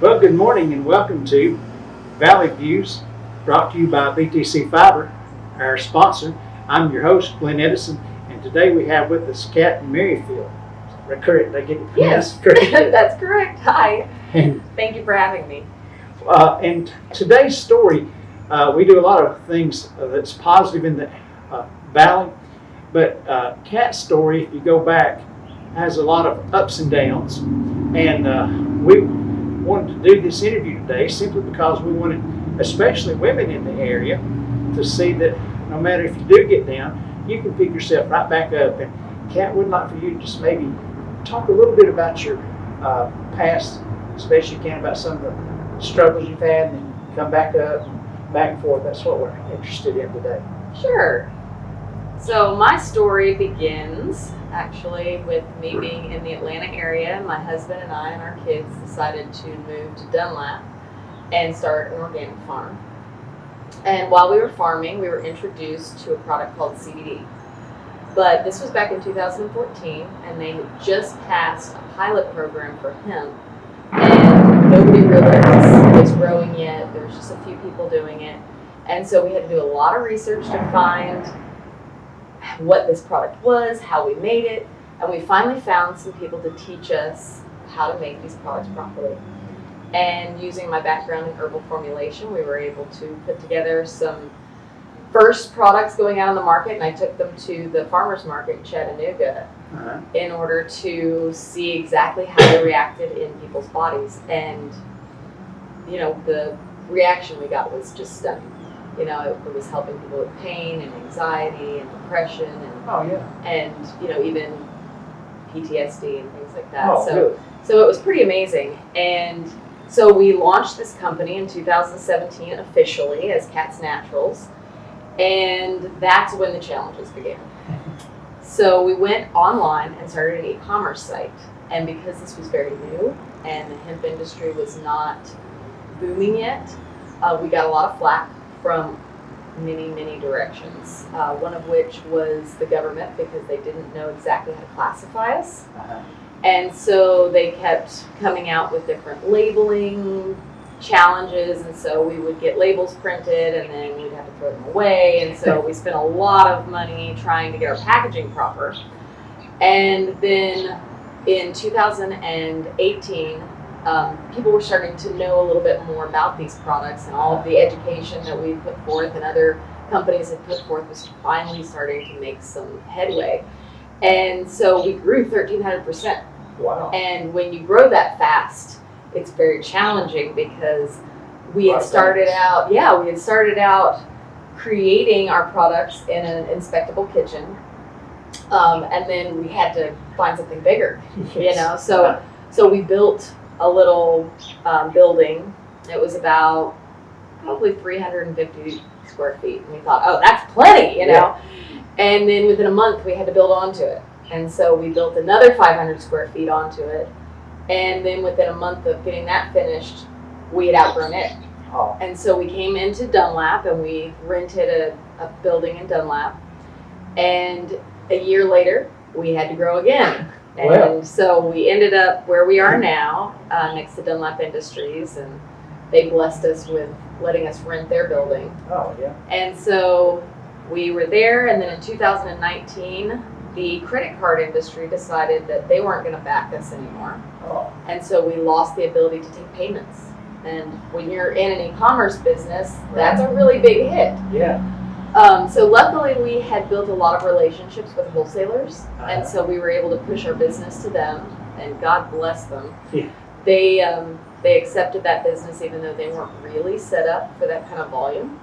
Well, good morning and welcome to Valley Views, brought to you by BTC Fiber, our sponsor. I'm your host, Glenn Edison, and today we have with us Kat Merrifield. Is that correct? Did I get it Yes, correct? that's correct. Hi. And, Thank you for having me. and today's story, we do a lot of things that's positive in the Valley, but Kat's story, if you go back, has a lot of ups and downs, and we wanted to do this interview today simply because we wanted, especially women in the area, to see that no matter if you do get down, you can pick yourself right back up. And Kat, would like for you to just maybe talk a little bit about your past, as best you can, about some of the struggles you've had, and then come back up, back and forth. That's what we're interested in today. Sure. So my story begins actually with me being in the Atlanta area. My husband and I and our kids decided to move to Dunlap and start an organic farm. And while we were farming, we were introduced to a product called CBD. But this was back in 2014, and they had just passed a pilot program for hemp, and nobody really was growing yet. There was just a few people doing it. And so we had to do a lot of research to find what this product was, how we made it, and we finally found some people to teach us how to make these products properly. And using my background in herbal formulation, we were able to put together some first products going out on the market, and I took them to the farmers market in Chattanooga in order to see exactly how they reacted in people's bodies. And you know, the reaction we got was just stunning. You know, it was helping people with pain and anxiety and depression and you know, even PTSD and things like that. So it was pretty amazing. And so we launched this company in 2017 officially as Kat's Naturals, and that's when the challenges began. So we went online and started an e-commerce site, and because this was very new and the hemp industry was not booming yet, we got a lot of flack from many directions, one of which was the government, because they didn't know exactly how to classify us. And so they kept coming out with different labeling challenges, and so we would get labels printed and then we'd have to throw them away, and so we spent a lot of money trying to get our packaging proper. And then in 2018, people were starting to know a little bit more about these products, and all of the education that we put forth and other companies had put forth was finally starting to make some headway. And so we grew 1,300%. Wow. And when you grow that fast, it's very challenging, because we had started out creating our products in an inspectable kitchen, and then we had to find something bigger. Yes. You know, so we built a little building. It was about probably 350 square feet, and we thought, oh, that's plenty, you know. And then within a month we had to build onto it, and so we built another 500 square feet onto it, and then within a month of getting that finished, we had outgrown it. And so we came into Dunlap and we rented a building in Dunlap, and a year later we had to grow again. And so we ended up where we are now, next to Dunlap Industries, and they blessed us with letting us rent their building. And so we were there, and then in 2019, the credit card industry decided that they weren't going to back us anymore. And so we lost the ability to take payments. And when you're in an e-commerce business, that's a really big hit. So luckily we had built a lot of relationships with wholesalers, and so we were able to push our business to them, and God bless them. They accepted that business even though they weren't really set up for that kind of volume.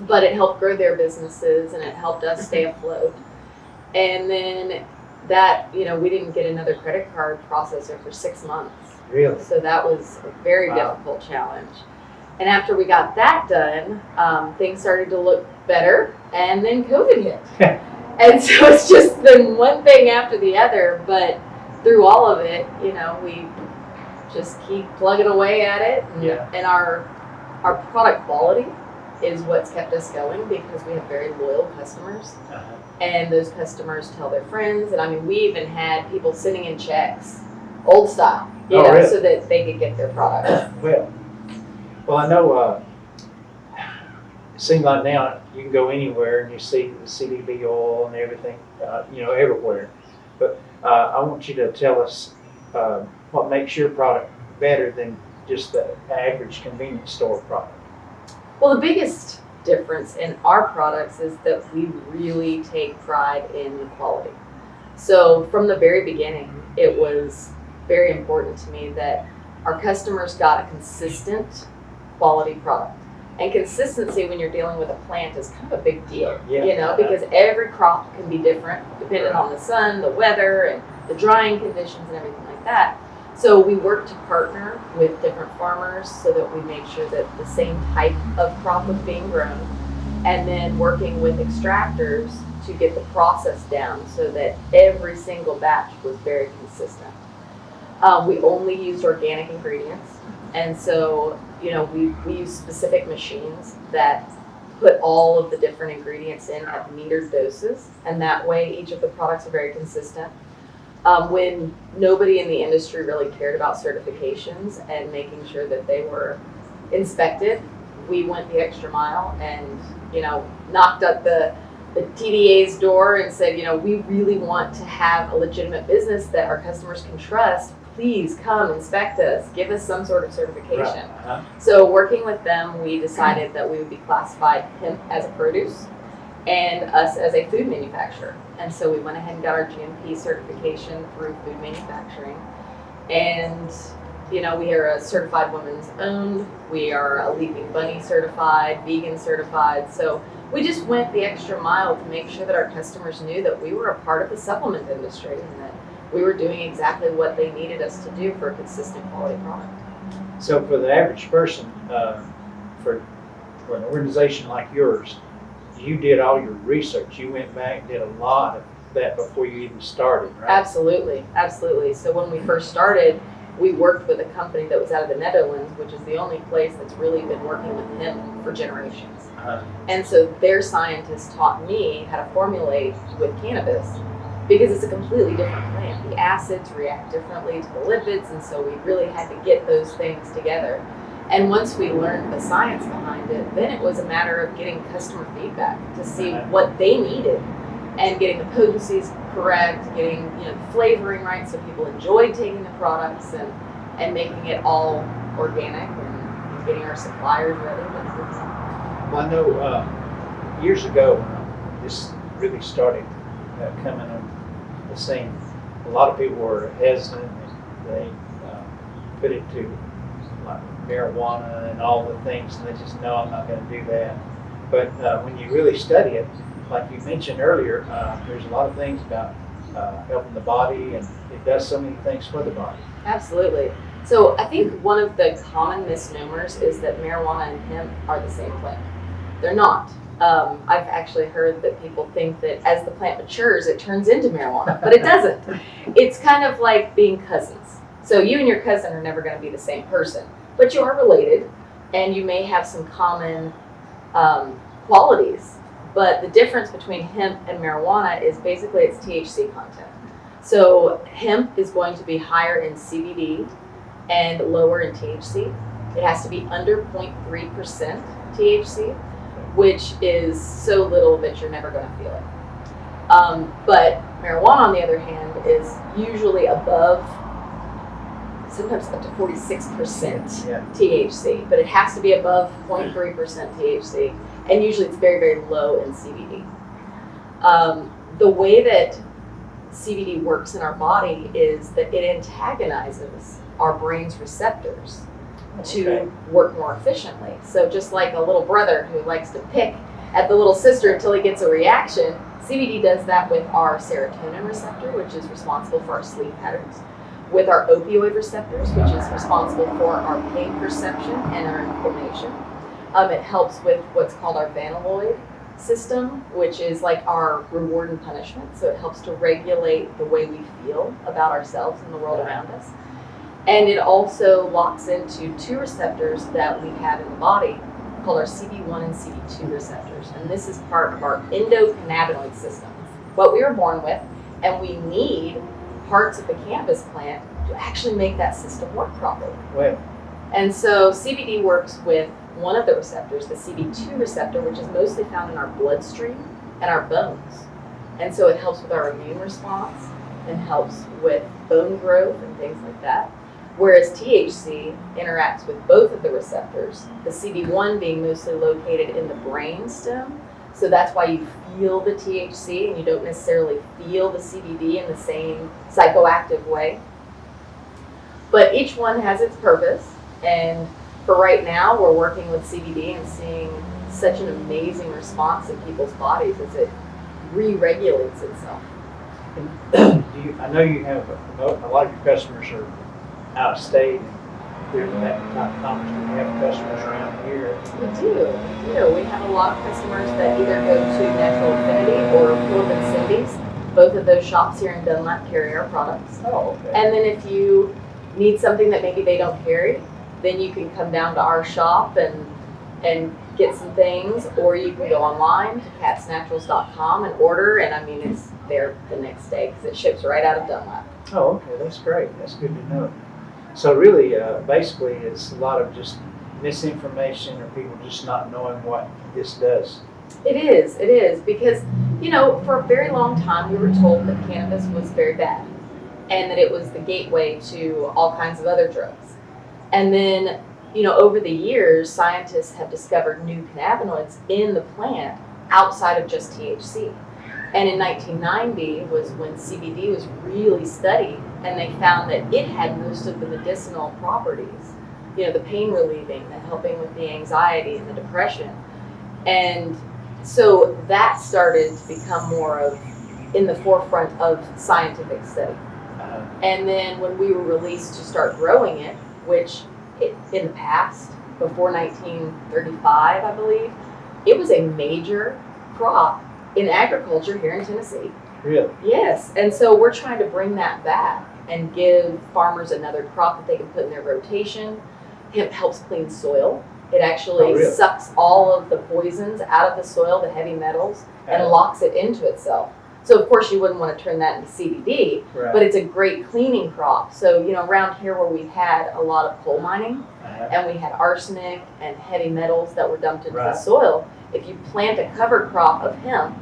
But it helped grow their businesses, and it helped us stay afloat. And then that, you know, we didn't get another credit card processor for 6 months. Really? So that was a very difficult challenge. And after we got that done, things started to look better, and then COVID hit. And so it's just been one thing after the other, but through all of it, you know, we just keep plugging away at it. And our product quality is what's kept us going, because we have very loyal customers. And those customers tell their friends. And I mean, we even had people sending in checks, old style, Oh, really? so that they could get their products. Well, I know. It seems like now you can go anywhere and you see the CBD oil and everything, everywhere. But I want you to tell us what makes your product better than just the average convenience store product. Well, the biggest difference in our products is that we really take pride in the quality. So from the very beginning, it was very important to me that our customers got a consistent quality product. And consistency when you're dealing with a plant is kind of a big deal, because every crop can be different depending on the sun, the weather, and the drying conditions and everything like that. So we work to partner with different farmers so that we make sure that the same type of crop was being grown, and then working with extractors to get the process down so that every single batch was very consistent. We only used organic ingredients, and so we use specific machines that put all of the different ingredients in at metered doses, and that way each of the products are very consistent. When nobody in the industry really cared about certifications and making sure that they were inspected, we went the extra mile and knocked at the TDA's door and said, we really want to have a legitimate business that our customers can trust. Please come inspect us, give us some sort of certification. Right. Uh-huh. So working with them, we decided that we would be classified hemp as a produce and us as a food manufacturer. And so we went ahead and got our GMP certification through food manufacturing. And we are a certified women's owned, we are a Leaping Bunny certified, vegan certified. So we just went the extra mile to make sure that our customers knew that we were a part of the supplement industry and that we were doing exactly what they needed us to do for a consistent quality product. So for the average person, for an organization like yours, you did all your research. You went back and did a lot of that before you even started, right? Absolutely, absolutely. So when we first started, we worked with a company that was out of the Netherlands, which is the only place that's really been working with hemp for generations. Uh-huh. And so their scientists taught me how to formulate with cannabis because it's a completely different plant. The acids react differently to the lipids, and so we really had to get those things together. And once we learned the science behind it, then it was a matter of getting customer feedback to see what they needed and getting the potencies correct, getting the flavoring right so people enjoyed taking the products, and making it all organic and getting our suppliers ready. Well, I know years ago when this really started coming on the scene, a lot of people were hesitant. They put it to like marijuana and all the things, and they just know I'm not going to do that. But when you really study it, like you mentioned earlier, there's a lot of things about helping the body, and it does so many things for the body. Absolutely. So I think one of the common misnomers is that marijuana and hemp are the same plant. They're not. I've actually heard that people think that as the plant matures, it turns into marijuana, but it doesn't. It's kind of like being cousins. So you and your cousin are never going to be the same person, but you are related, and you may have some common qualities. But the difference between hemp and marijuana is basically its THC content. So hemp is going to be higher in CBD and lower in THC. It has to be under 0.3% THC, which is so little that you're never going to feel it. But marijuana, on the other hand, is usually above, sometimes up to 46% THC, but it has to be above 0.3% THC, and usually it's very, very low in CBD. The way that CBD works in our body is that it antagonizes our brain's receptors to work more efficiently. So just like a little brother who likes to pick at the little sister until he gets a reaction, CBD does that with our serotonin receptor, which is responsible for our sleep patterns, with our opioid receptors, which is responsible for our pain perception and our inflammation. It helps with what's called our vanilloid system, which is like our reward and punishment. So it helps to regulate the way we feel about ourselves and the world around us. And it also locks into two receptors that we have in the body called our CB1 and CB2 receptors. And this is part of our endocannabinoid system, what we were born with, and we need parts of the cannabis plant to actually make that system work properly. Well, And so CBD works with one of the receptors, the CB2 receptor, which is mostly found in our bloodstream and our bones. And so it helps with our immune response and helps with bone growth and things like that. Whereas THC interacts with both of the receptors, the CB1 being mostly located in the brain stem. So that's why you feel the THC and you don't necessarily feel the CBD in the same psychoactive way. But each one has its purpose. And for right now, we're working with CBD and seeing such an amazing response in people's bodies as it re-regulates itself. and I know you have a lot of your customers are out of state and they're that type of conference. Do you have customers around here? We do. We have a lot of customers that either go to Natural Affinity or Philip and Cindy's. Both of those shops here in Dunlap carry our products. Oh, okay. And then if you need something that maybe they don't carry, then you can come down to our shop and get some things, or you can go online to catsnaturals.com and order, and I mean, it's there the next day because it ships right out of Dunlap. Oh, okay, that's great. That's good to know. So really, basically, it's a lot of just misinformation or people just not knowing what this does. It is, because, you know, for a very long time we were told that cannabis was very bad and that it was the gateway to all kinds of other drugs. And then, you know, over the years, scientists have discovered new cannabinoids in the plant outside of just THC. And in 1990 was when CBD was really studied, and they found that it had most of the medicinal properties, you know, the pain relieving, the helping with the anxiety and the depression. And so that started to become more of in the forefront of scientific study. And then when we were released to start growing it, which in the past, before 1935, I believe, it was a major crop in agriculture here in Tennessee. Really? Yes, and so we're trying to bring that back and give farmers another crop that they can put in their rotation. Hemp helps clean soil. It actually really? sucks all of the poisons out of the soil, the heavy metals, and Uh-huh. locks it into itself. So of course you wouldn't want to turn that into CBD, Right. but it's a great cleaning crop. So, you know, around here where we had a lot of coal mining and we had arsenic and heavy metals that were dumped into the Right. soil, if you plant a cover crop of hemp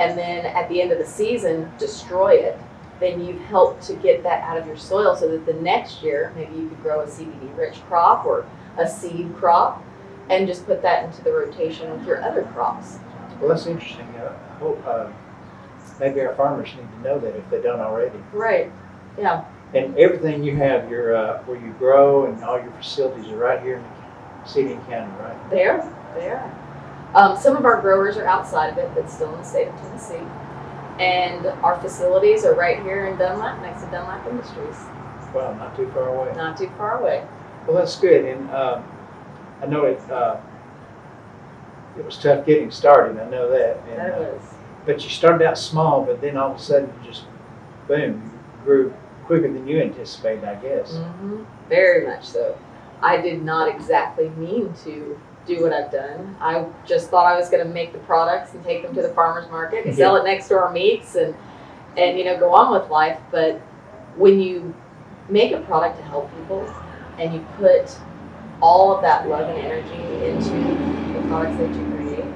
and then at the end of the season destroy it, then you've helped to get that out of your soil so that the next year maybe you could grow a CBD rich crop or a seed crop and just put that into the rotation with your other crops. Well, that's interesting. I hope maybe our farmers need to know that if they don't already. Right. Yeah. And everything you have, your where you grow and all your facilities are right here in Seating County, right? They are. Some of our growers are outside of it, but still in the state of Tennessee. And our facilities are right here in Dunlap, next to Dunlap Industries, Well, not too far away. not too far away. Well, that's good. And I know it was tough getting started. I know that. And, That was. but you started out small, but then all of a sudden you just, boom, you grew quicker than you anticipated, I guess. Mm-hmm. Very much so. I did not exactly mean to do what I've done. I just thought I was going to make the products and take them to the farmer's market and sell it next to our meats and you know, go on with life. But when you make a product to help people and you put all of that love and energy into the products that you create,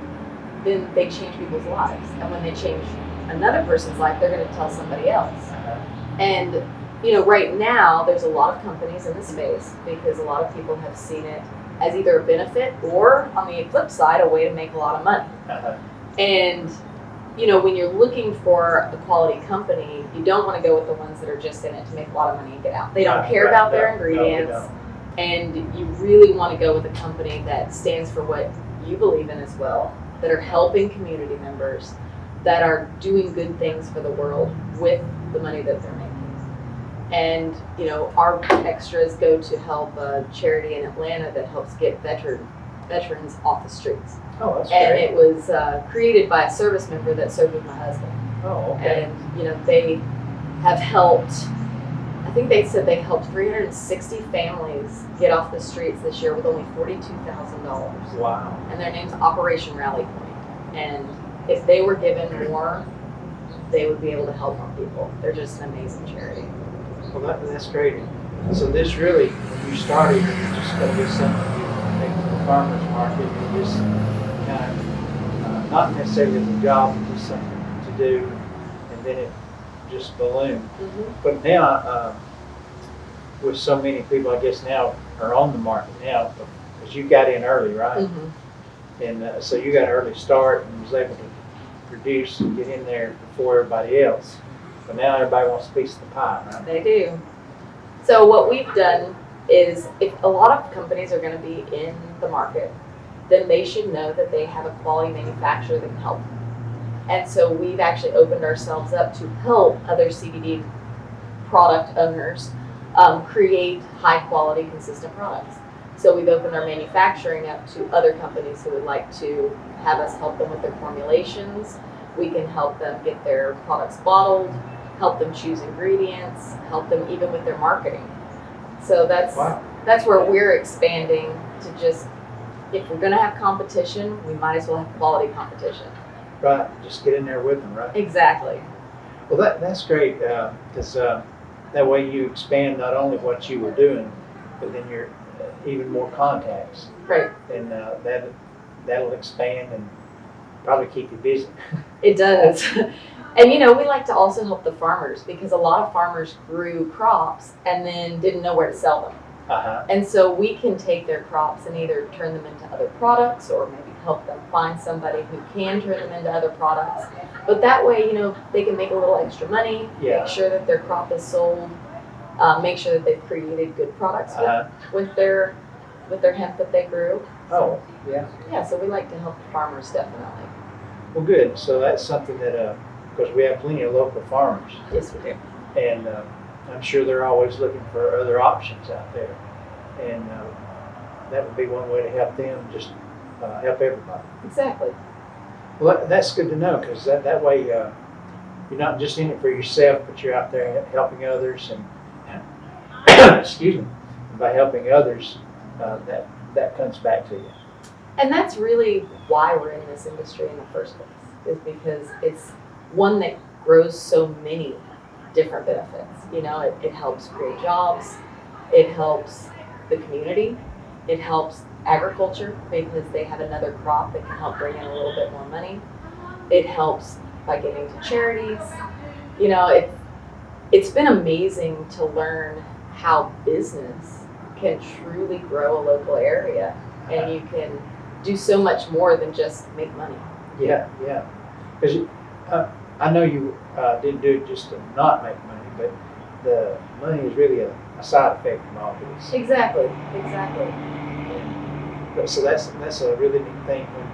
then they change people's lives. And when they change another person's life, they're going to tell somebody else. And you know, right now there's a lot of companies in the space because a lot of people have seen it as either a benefit or, on the flip side, a way to make a lot of money. And you know, when you're looking for a quality company, you don't want to go with the ones that are just in it to make a lot of money and get out. They don't care about their ingredients. And you really want to go with a company that stands for what you believe in as well, that are helping community members, that are doing good things for the world with the money that they're making. And, you know, our extras go to help a charity in Atlanta that helps get veterans off the streets. Oh, that's And great. it was created by a service member that served with my husband. Oh, okay. And, you know, they have helped, I think they said they helped 360 families get off the streets this year with only $42,000. Wow. And their name's Operation Rally Point. And if they were given more, they would be able to help more people. They're just an amazing charity. Well, that's great. So this really, when you started, it was just going to be something you take to the farmer's market and just kind of, not necessarily as a job, but just something to do, and then it just ballooned. But now, with so many people, I guess now are on the market now, because you got in early, right? And so you got an early start and was able to produce and get in there before everybody else. But now everybody wants a piece of the pie, right? They do. So what we've done is, if a lot of companies are going to be in the market, then they should know that they have a quality manufacturer that can help them. And so we've actually opened ourselves up to help other CBD product owners create high quality, consistent products. So we've opened our manufacturing up to other companies who would like to have us help them with their formulations. We can help them get their products bottled, help them choose ingredients, help them even with their marketing. So that's where we're expanding to just, if we're going to have competition, we might as well have quality competition. Right, just get in there with them, right? Exactly. Well, that's great, because that way you expand not only what you were doing, but then you're even more contacts. Right. And that'll expand and probably keep you busy. It does. And we like to also help the farmers, because a lot of farmers grew crops and then didn't know where to sell them. And so we can take their crops and either turn them into other products, or maybe help them find somebody who can turn them into other products. But that way, they can make a little extra money, make sure that their crop is sold, make sure that they've created good products with their hemp that they grew. Oh, yeah. Yeah, so we like to help the farmers, definitely. Well, good. So that's something that, because we have plenty of local farmers. Yes, we do. And I'm sure they're always looking for other options out there. And that would be one way to help them, just help everybody. Exactly. Well, that's good to know, because that way you're not just in it for yourself, but you're out there helping others. And excuse me, by helping others, that comes back to you. And that's really why we're in this industry in the first place, is because it's one that grows so many different benefits. It helps create jobs, it helps the community, it helps agriculture because they have another crop that can help bring in a little bit more money. It helps by giving to charities. It's been amazing to learn how business can truly grow a local area, and you can do so much more than just make money. Yeah. Because I know you didn't do it just to not make money, but the money is really a side effect from all this. Exactly. So that's a really neat thing. When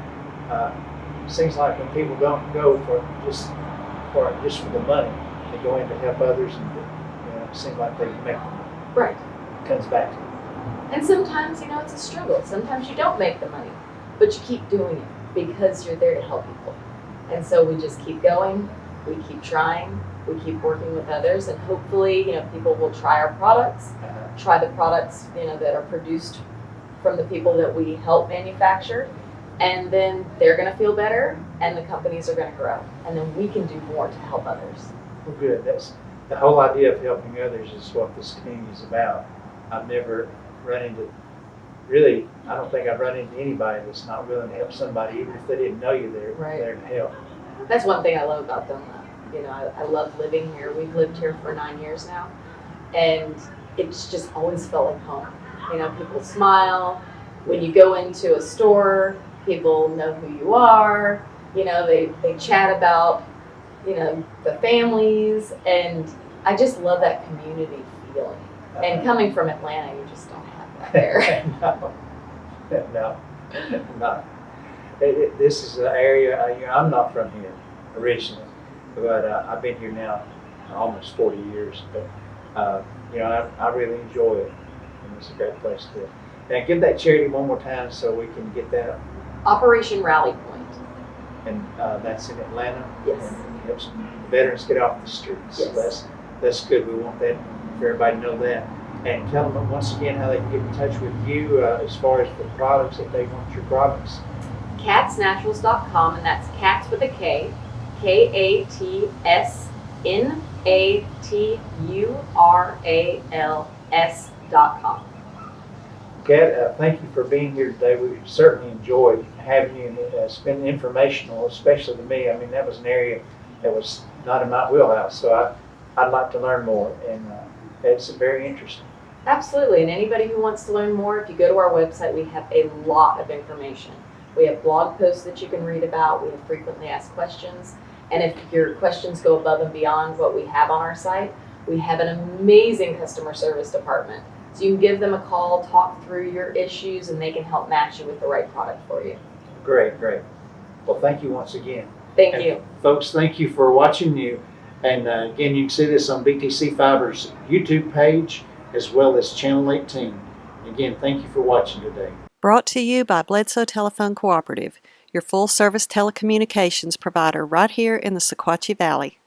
it seems like when people don't go for just for the money, they go in to help others, and it seems like they make the money. Right. It comes back to you. And sometimes, it's a struggle. Sometimes you don't make the money, but you keep doing it because you're there to help people. And so we just keep going, we keep trying, we keep working with others, and hopefully, people will try our products, try the products, that are produced from the people that we help manufacture, and then they're going to feel better, and the companies are going to grow, and then we can do more to help others. Well, good. That's the whole idea of helping others is what this community is about. I've never run into, really, I don't think I've run into anybody that's not willing to help somebody, even if they didn't know you there, there to help. That's one thing I love about Dunlap. I love living here. We've lived here for 9 years now, and it's just always felt like home. People smile. When you go into a store, people know who you are. They chat about, the families, and I just love that community feeling. And coming from Atlanta, you just don't have that there. No. This is an area, I'm not from here originally, but I've been here now almost 40 years. But, I really enjoy it, and it's a great place to live. Now, give that charity one more time so we can get that. Operation Rally Point. And that's in Atlanta? Yes. And it helps veterans get off the streets. Yes. So that's good. We want that for everybody to know that. And tell them once again how they can get in touch with you as far as the products, if they want your products. Katznaturals.com, and that's Katz with a K, KATSN s01Ep21.com. Kat, thank you for being here today. We certainly enjoyed having you, and it's been informational, especially to me. I mean, that was an area that was not in my wheelhouse, so I'd like to learn more, and it's very interesting. Absolutely, and anybody who wants to learn more, if you go to our website, we have a lot of information. We have blog posts that you can read about, we have frequently asked questions, and if your questions go above and beyond what we have on our site, we have an amazing customer service department. So you can give them a call, talk through your issues, and they can help match you with the right product for you. Great, great. Well, thank you once again. Thank you. Folks, thank you for watching you. And again, you can see this on BTC Fiber's YouTube page as well as Channel 18. Again, thank you for watching today. Brought to you by Bledsoe Telephone Cooperative, your full-service telecommunications provider right here in the Sequatchie Valley.